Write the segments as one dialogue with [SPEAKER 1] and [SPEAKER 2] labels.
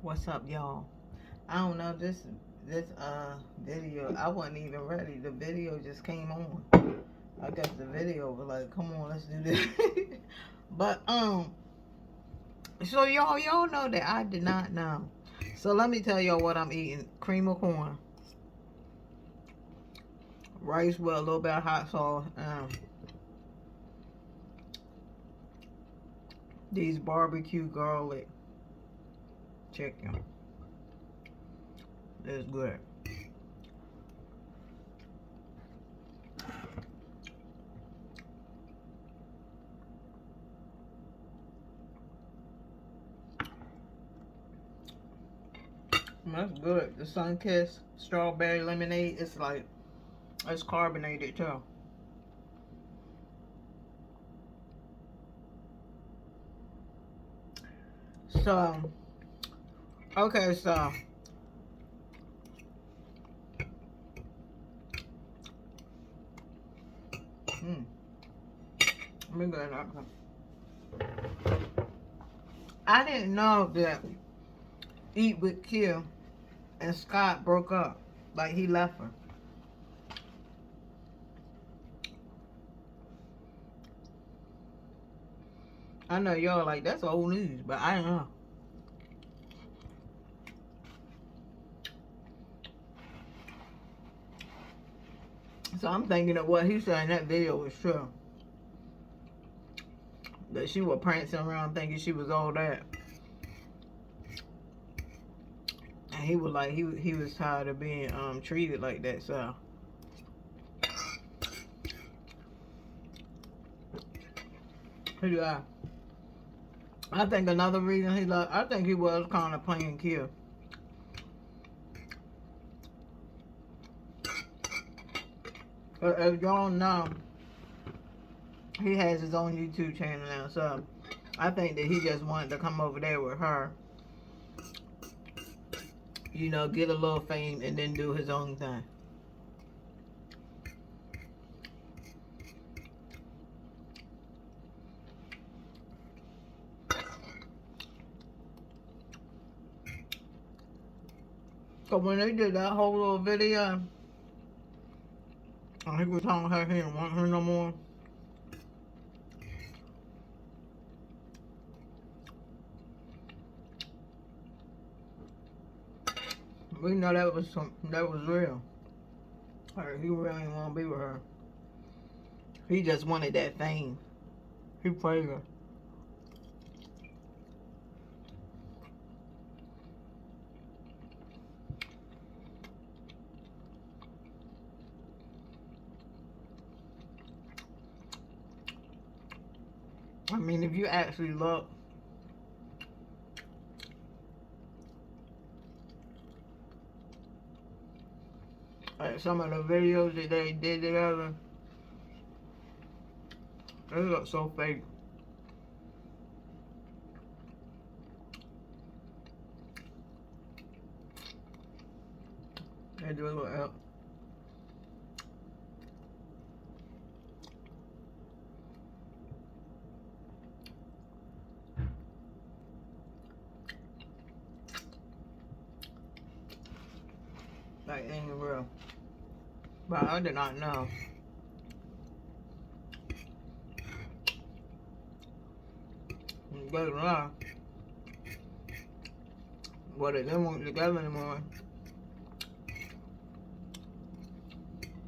[SPEAKER 1] What's up, y'all? I don't know, this video, I wasn't even ready. The video just came on. I guess the video was like, come on, let's do this. But so y'all know that I did not know. So let me tell y'all what I'm eating. Cream of corn, rice with a little bit of hot sauce, these barbecue garlic chicken. It's good. That's good. The Sunkist strawberry lemonade, it's like, it's carbonated too. So, okay, so let me go that. I didn't know that Eat with Q and Scott broke up. Like, he left her. I know y'all like, that's old news, but I don't know. So I'm thinking that what he said in that video was true. That she was prancing around thinking she was all that. And he was like, he was tired of being treated like that, so. Yeah. I think another reason he loved, I think he was kind of playing Q. But as y'all know, he has his own YouTube channel now, so I think that he just wanted to come over there with her. You know, get a little fame and then do his own thing. So when they did that whole little video, and he was telling her he didn't want her no more. We know that was real. Or he really didn't want to be with her. He just wanted that fame. He played her. I mean, if you actually look at some of the videos that they did together, they look so fake. They do look up. Like, ain't real. But I did not know. But lie. But they didn't want together anymore.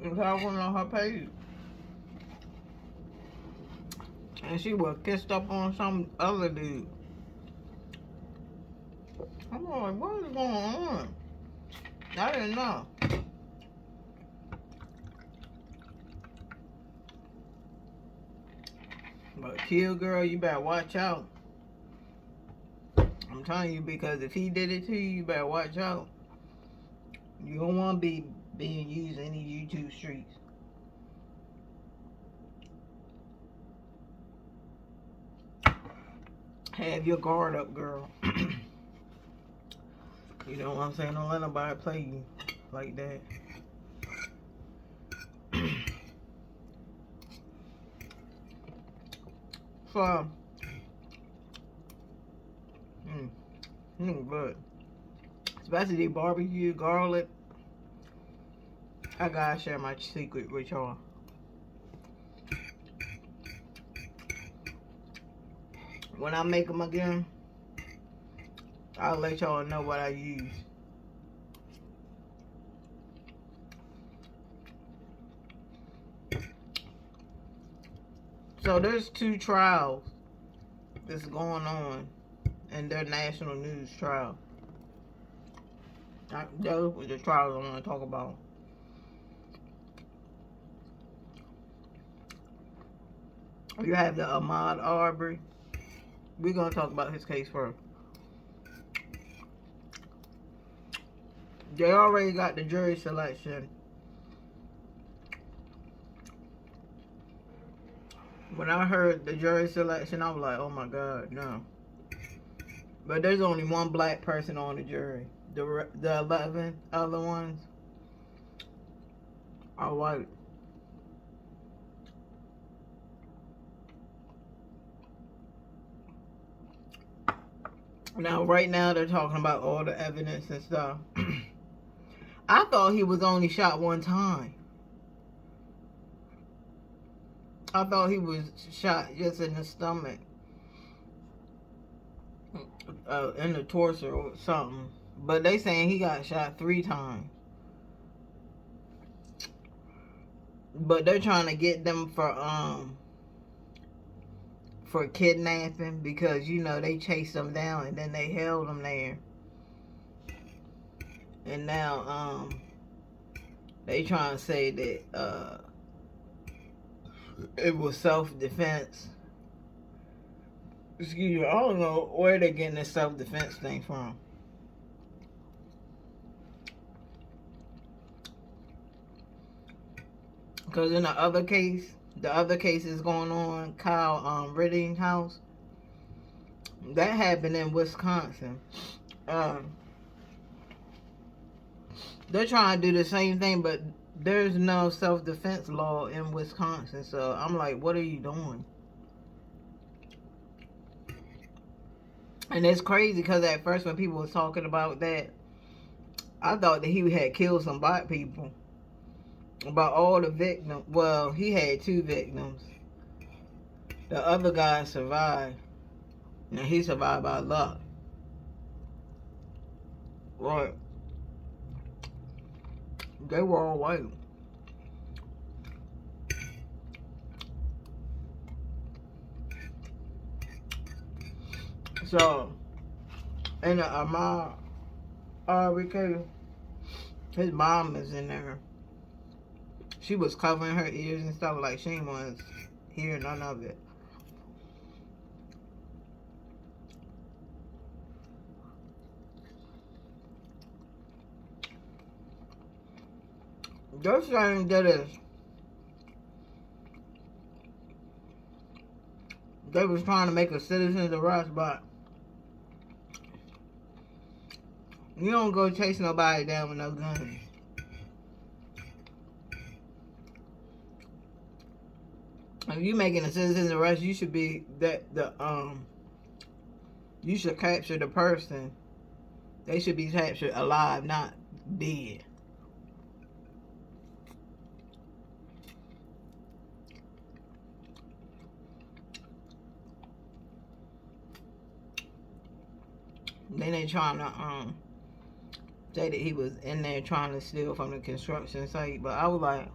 [SPEAKER 1] Because I went on her page. And she was kissed up on some other dude. I'm like, what is going on? I didn't know. But Kill girl, you better watch out. I'm telling you, because if he did it to you, you better watch out. You don't want to be being used in these YouTube streets. Have your guard up, girl. You know what I'm saying? Don't let nobody play you like that. So, good. Especially the barbecue garlic. I gotta share my secret with y'all. When I make them again, I'll let y'all know what I use. So there's 2 trials that's going on in their national news trial. Those were the trials I want to talk about. You have the Ahmaud Arbery. We're going to talk about his case first. They already got the jury selection. When I heard the jury selection, I was like, oh my God, no. But there's only one black person on the jury. The 11 other ones are white. Now, right now, they're talking about all the evidence and stuff. I thought he was only shot one time. I thought he was shot just in the stomach. In the torso or something. But they saying he got shot 3 times. But they're trying to get them for kidnapping because, you know, they chased them down and then they held them there. And now they trying to say that it was self-defense. Excuse me, I don't know where they're getting this self-defense thing from. Because in the other case is going on, Kyle Rittenhouse, that happened in Wisconsin. They're trying to do the same thing, but there's no self-defense law in Wisconsin. So I'm like, what are you doing? And it's crazy because at first when people was talking about that, I thought that he had killed some black people. About all the victims. Well, he had 2 victims. The other guy survived. Now he survived by luck. Right. They were all white. So, in the Ahmaud Arbery case, his mom is in there. She was covering her ears and stuff like she didn't want to hear none of it. They're saying that they was trying to make a citizen's arrest, but you don't go chase nobody down with no gun. If you making a citizen's arrest, you should be you should capture the person. They should be captured alive, not dead. Then they trying to say that he was in there trying to steal from the construction site, but I was like,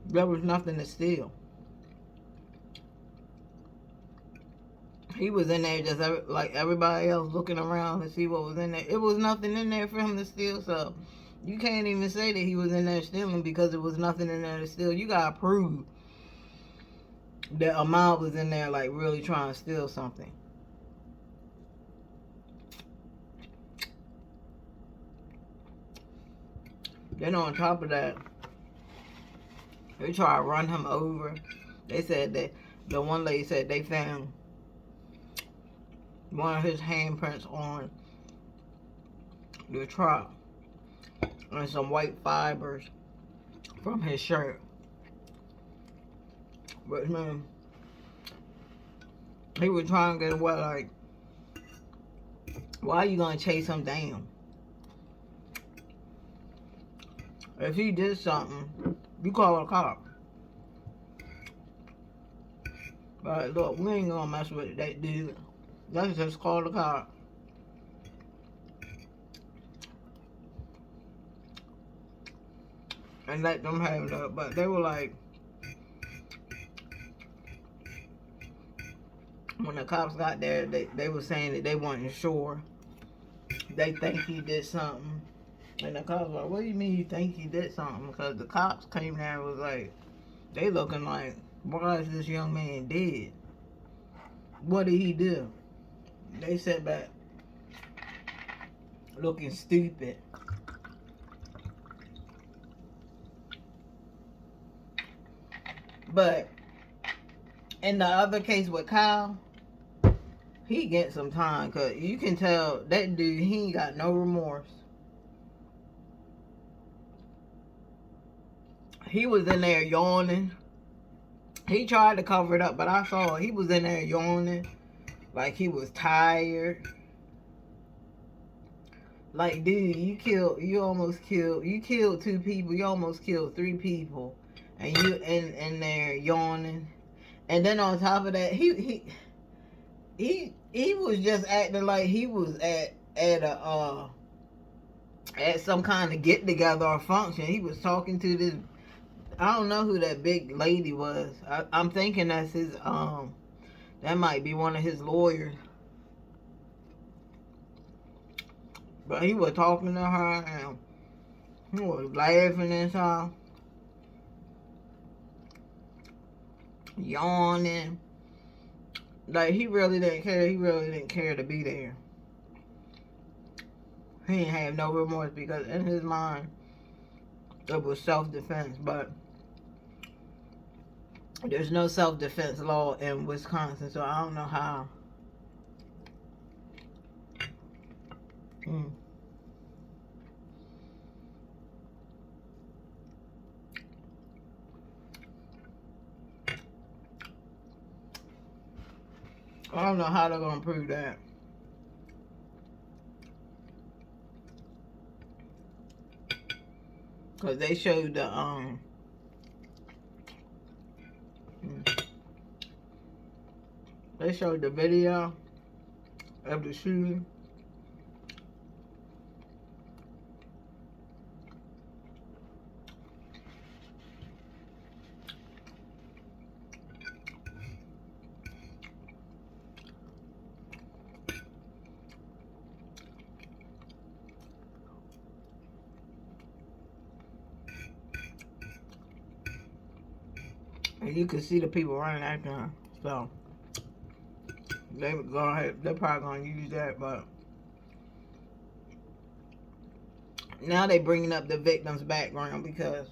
[SPEAKER 1] there was nothing to steal. He was in there just like everybody else looking around to see what was in there. It was nothing in there for him to steal, so you can't even say that he was in there stealing because there was nothing in there to steal. You gotta prove that Ahmaud was in there like really trying to steal something. Then on top of that, they try to run him over. They said that the one lady said they found one of his handprints on the truck and some white fibers from his shirt. But man, He was trying to get away, like, why are you gonna chase him down? If he did something, you call a cop. But look, we ain't gonna mess with that dude. Let's just call the cop. And let them have it up. But they were like, when the cops got there, they were saying that they weren't sure. They think he did something. And the cops were like, what do you mean you think he did something? Because the cops came there and was like, they looking like, why is this young man dead? What did he do? They sat back looking stupid. But in the other case with Kyle, he gets some time, because you can tell that dude, he ain't got no remorse. He was in there yawning. He tried to cover it up, but I saw he was in there yawning like he was tired. Like, dude, you killed 2 people, you almost killed 3 people, and you in there yawning. And then on top of that, he was just acting like he was at some kind of get together or function. He was talking to this, I don't know who that big lady was. I'm thinking that's his that might be one of his lawyers. But he was talking to her and he was laughing and stuff, yawning. Like, he really didn't care. He really didn't care to be there. He didn't have no remorse, because in his mind it was self-defense. But there's no self-defense law in Wisconsin, so I don't know how. I don't know how they're gonna prove that. Cause they showed the they showed the video of the shooting. And you could see the people running after her. So they're probably gonna use that. But now they bringing up the victim's background, because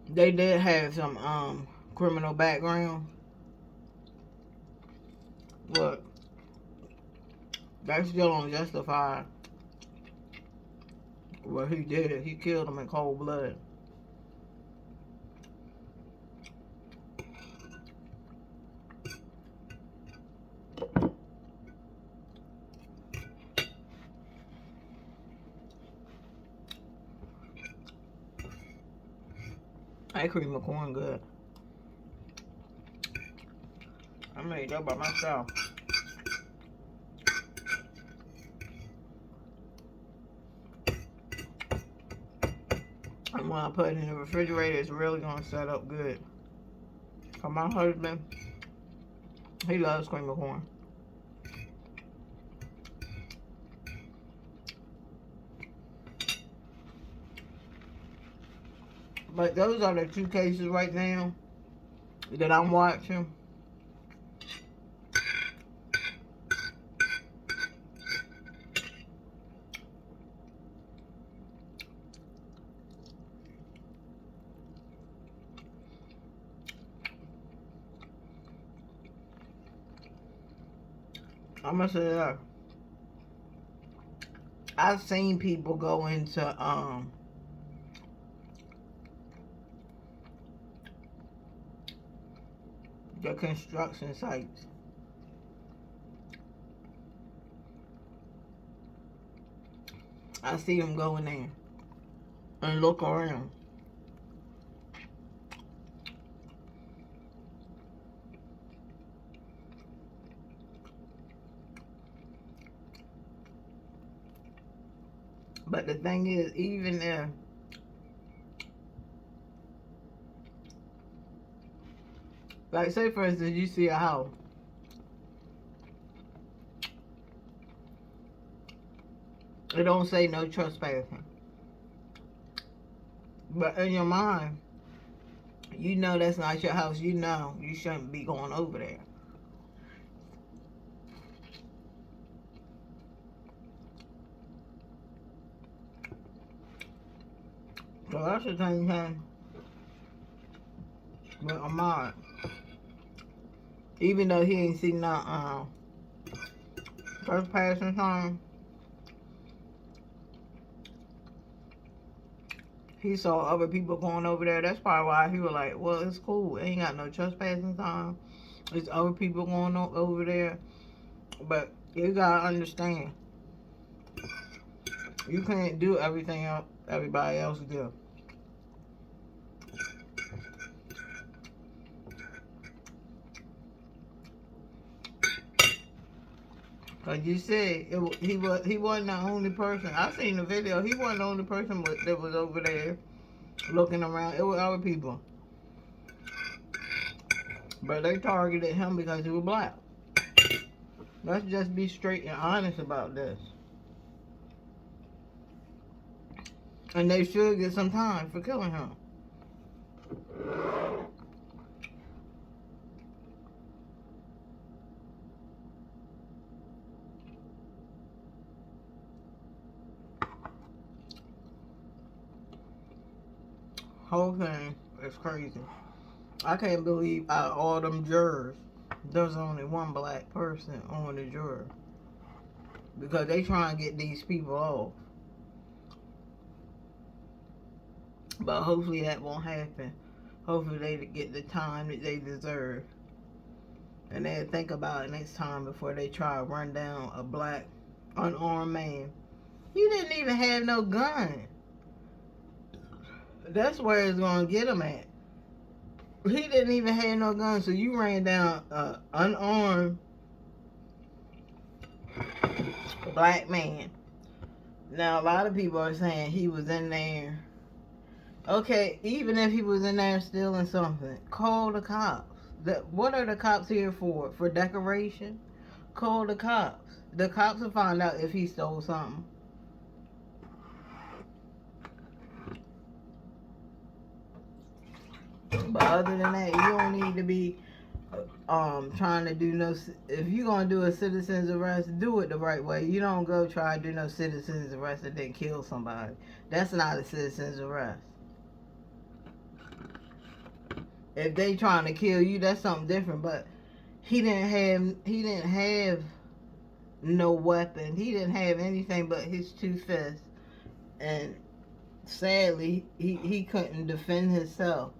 [SPEAKER 1] they did have some criminal background. But that still don't justify what he did. He killed him in cold blood. That cream of corn good. I made that by myself. And when I put it in the refrigerator, it's really gonna set up good. Cause my husband, he loves cream of corn. But those are the 2 cases right now that I'm watching. I'm gonna say that I've seen people go into the construction sites. I see them go in there and look around. But the thing is, even if like, say for instance, you see a house, it don't say no trespassing, but in your mind, you know that's not your house. You know you shouldn't be going over there. So that's the same thing with Ahmad. Even though he ain't seen no trespassing sign, he saw other people going over there. That's probably why he was like, well, it's cool. It ain't got no trespassing sign. There's other people going over there. But you gotta understand, you can't do everything else everybody else do. Cause you said he wasn't the only person. I seen the video. He wasn't the only person that was over there looking around. It was other people, but they targeted him because he was black. Let's just be straight and honest about this. And they should get some time for killing him. Whole thing is crazy. I can't believe out of all them jurors, there's only one black person on the jury. Because they try and get these people off. But hopefully that won't happen. Hopefully they get the time that they deserve. And they'll think about it next time before they try to run down a black unarmed man. He didn't even have no gun. That's where it's going to get him at. He didn't even have no gun, so you ran down an unarmed black man. Now, a lot of people are saying he was in there. Okay, even if he was in there stealing something, call the cops. What are the cops here for? For decoration? Call the cops. The cops will find out if he stole something. But other than that, you don't need to be trying to do no. If you're gonna do a citizen's arrest, do it the right way. You don't go try to do no citizen's arrest and then kill somebody. That's not a citizen's arrest. If they trying to kill you, that's something different. But he didn't have no weapon. He didn't have anything but his two fists, and sadly, he couldn't defend himself.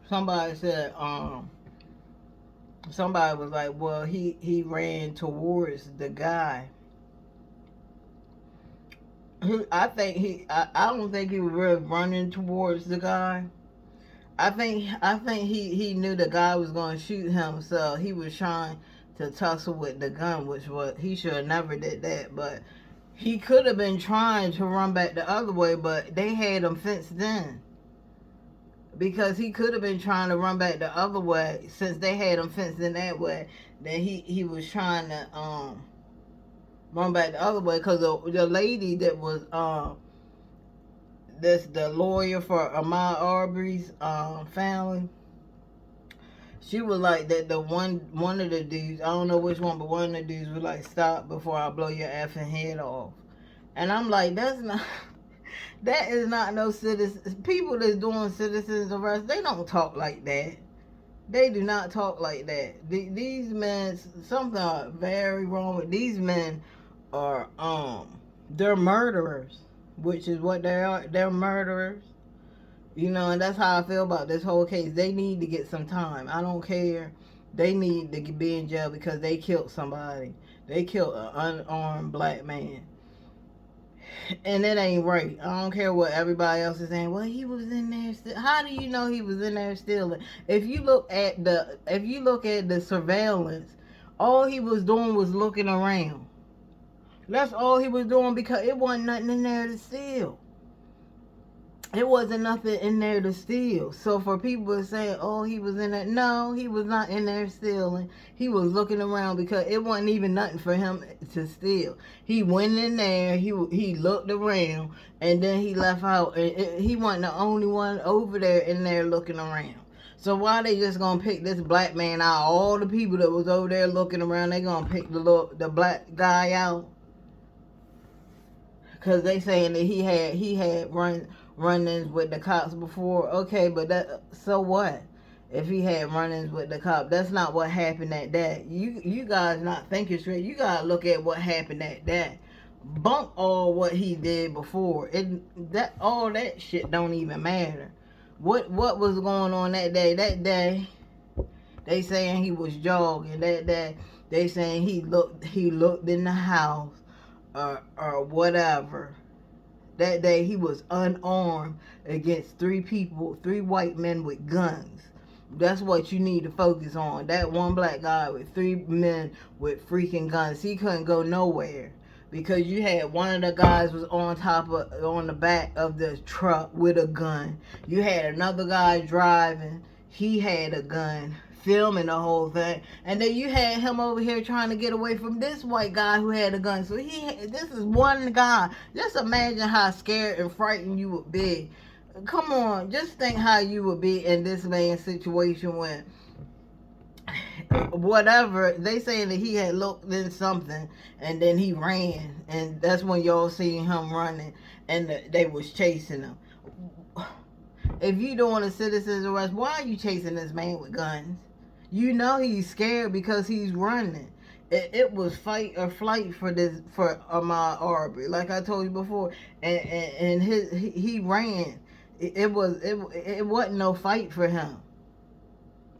[SPEAKER 1] Somebody said, somebody was like, well, he ran towards the guy. I don't think he was really running towards the guy. I think he knew the guy was going to shoot him, so he was trying to tussle with the gun, which was, he should have never did that. But he could have been trying to run back the other way, but they had him fenced in. Because he could have been trying to run back the other way, since they had him fenced in that way. Then he was trying to run back the other way, because the lady that was that's the lawyer for Ahmaud Arbery's family. She was like that. The one of the dudes, I don't know which one, but one of the dudes was like, "Stop before I blow your effing head off." And I'm like, that's not. That is not no citizen. People that's doing citizens arrest, they don't talk like that. They do not talk like that. These men, something very wrong with these men. Are they're murderers, which is what they are. They're murderers. You know, and that's how I feel about this whole case. They need to get some time. I don't care. They need to be in jail because they killed somebody. They killed an unarmed black man. And it ain't right. I don't care what everybody else is saying. Well, he was in there still. How do you know he was in there stealing? If you look at the surveillance, all he was doing was looking around. That's all he was doing because it wasn't nothing in there to steal. It wasn't nothing in there to steal. So for people to say, oh, he was in there. No, he was not in there stealing. He was looking around because it wasn't even nothing for him to steal. He went in there, he looked around, and then he left out. And he wasn't the only one over there in there looking around. So why they just gonna pick this black man out? All the people that was over there looking around, they gonna pick the black guy out? Because they saying that he had run-ins with the cops before. Okay, but so what? If he had run-ins with the cop, that's not what happened that day. You guys not thinking straight. You gotta look at what happened that day. Bunk all what he did before. All that shit don't even matter. What was going on that day? That day, they saying he was jogging. That day, they saying he looked in the house or whatever. That day he was unarmed against three white men with guns. That's what you need to focus on. That one black guy with three men with freaking guns. He couldn't go nowhere because you had one of the guys was on the back of the truck with a gun. You had another guy driving. He had a gun, filming the whole thing, and then you had him over here trying to get away from this white guy who had a gun. So this is one guy. Just imagine how scared and frightened you would be. Come on, just think how you would be in this man's situation when whatever they saying that he had looked in something and then he ran, and that's when y'all seen him running and they was chasing him. If you doing a citizen's arrest, why are you chasing this man with guns? You know he's scared because he's running. It was fight or flight for Ahmaud Arbery, like I told you before, and he ran. It wasn't no fight for him.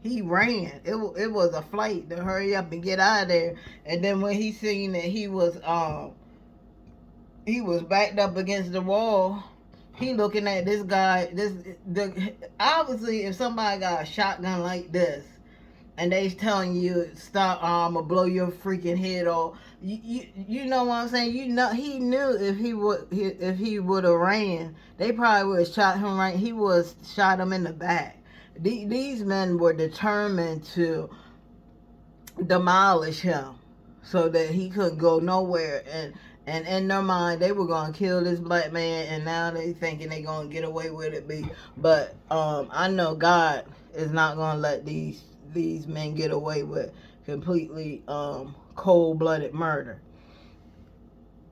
[SPEAKER 1] He ran. It was a flight to hurry up and get out of there. And then when he seen that he was backed up against the wall, he looking at this guy. Obviously, if somebody got a shotgun like this and they telling you stop, I'm gonna blow your freaking head off. You know what I'm saying? You know he knew if he would have ran, they probably would have shot him right. He was shot him in the back. These men were determined to demolish him so that he couldn't go nowhere, and in their mind they were gonna kill this black man, and now they thinking they gonna get away with it. But I know God is not gonna let these men get away with completely cold-blooded murder.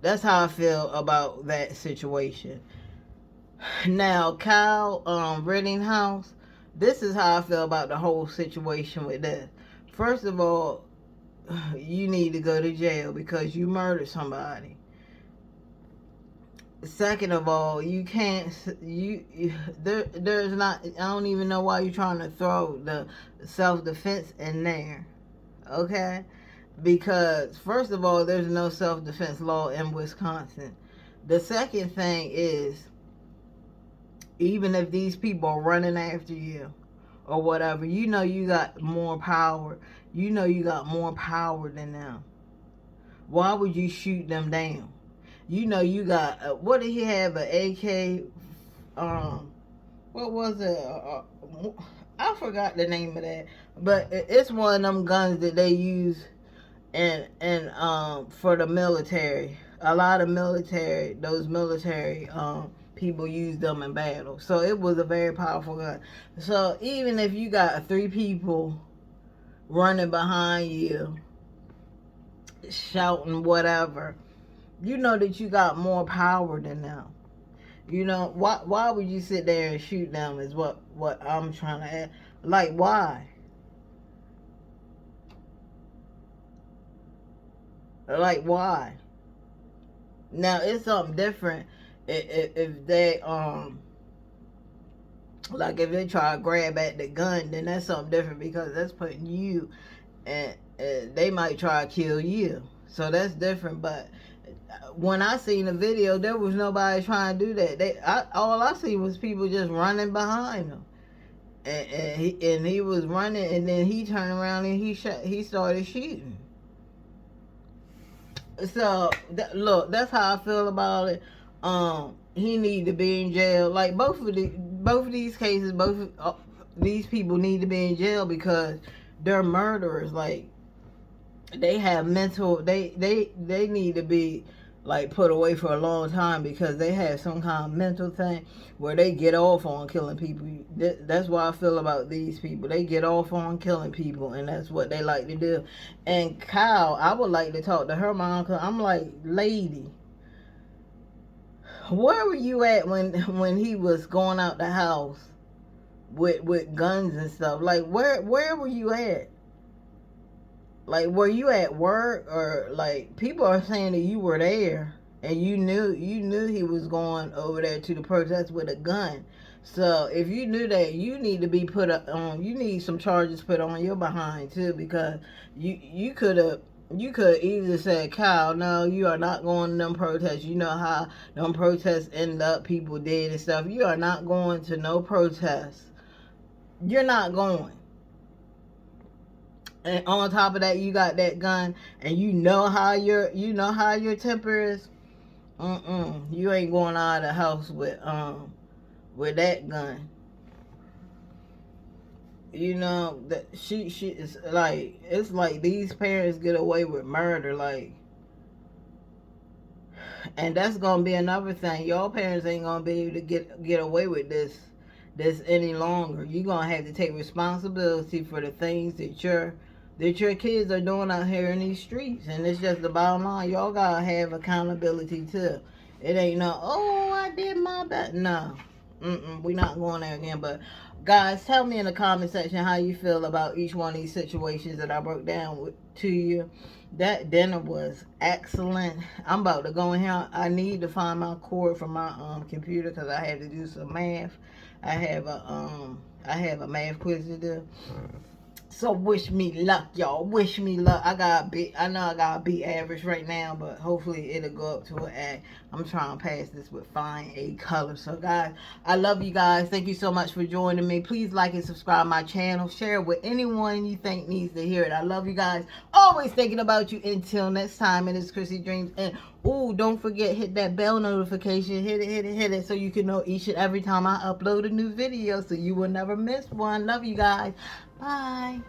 [SPEAKER 1] That's how I feel about that situation. Now, Kyle Rittenhouse, this is how I feel about the whole situation with this. First of all, you need to go to jail because you murdered somebody. Second of all, you can't, there's not, I don't even know why you're trying to throw the self-defense in there, okay? Because, first of all, there's no self-defense law in Wisconsin. The second thing is, even if these people are running after you or whatever, you know you got more power. You know you got more power than them. Why would you shoot them down? You know you got, what did he have, an AK, what was it, I forgot the name of that, but it's one of them guns that they use and for the military. A lot of those military people use them in battle. So it was a very powerful gun. So even if you got 3 people running behind you, shouting whatever, you know that you got more power than them. You know, why would you sit there and shoot them is what I'm trying to ask. Like, why? Like, why? Now, it's something different if they, Like if they try to grab at the gun, then that's something different because that's putting you, and they might try to kill you. So that's different. But when I seen the video, there was nobody trying to do that. All I see was people just running behind him, and he was running, and then he turned around and he started shooting. So look, that's how I feel about it. He need to be in jail. Like both of these cases, these people need to be in jail because they're murderers. Like they have mental. They need to be like put away for a long time because they have some kind of mental thing where they get off on killing people. That's what I feel about these people. They get off on killing people, and that's what they like to do. And Kyle, I would like to talk to her mom because I'm like, lady, where were you at when he was going out the house with guns and stuff? Like where were you at? Like, were you at work, or like people are saying that you were there and you knew he was going over there to the protest with a gun. So if you knew that, you need to be put on. You need some charges put on your behind too, because you could have. You could easily say, Kyle, no, you are not going to them protests. You know how them protests end up, people dead and stuff. You are not going to no protests. You're not going. And on top of that, you got that gun, and you know how your temper is. You ain't going out of the house with that gun. You know that she is like, it's like these parents get away with murder, like, and that's gonna be another thing. Your parents ain't gonna be able to get away with this any longer. You're gonna have to take responsibility for the things that your kids are doing out here in these streets. And it's just the bottom line. Y'all gotta have accountability too. It ain't no, oh, I did my best. No. We're not going there again. But guys, tell me in the comment section how you feel about each one of these situations that I broke down to you. That dinner was excellent. I'm about to go in here. I need to find my cord for my computer because I had to do some math. I have a math quiz to do. So wish me luck, y'all. Wish me luck. I know I got a B average right now, but hopefully it'll go up to an A. I'm trying to pass this with fine A color. So guys, I love you guys. Thank you so much for joining me. Please like and subscribe my channel. Share it with anyone you think needs to hear it. I love you guys. Always thinking about you. Until next time, it is Chrissy Dreams. And don't forget, hit that bell notification. Hit it so you can know each and every time I upload a new video so you will never miss one. Love you guys. Bye.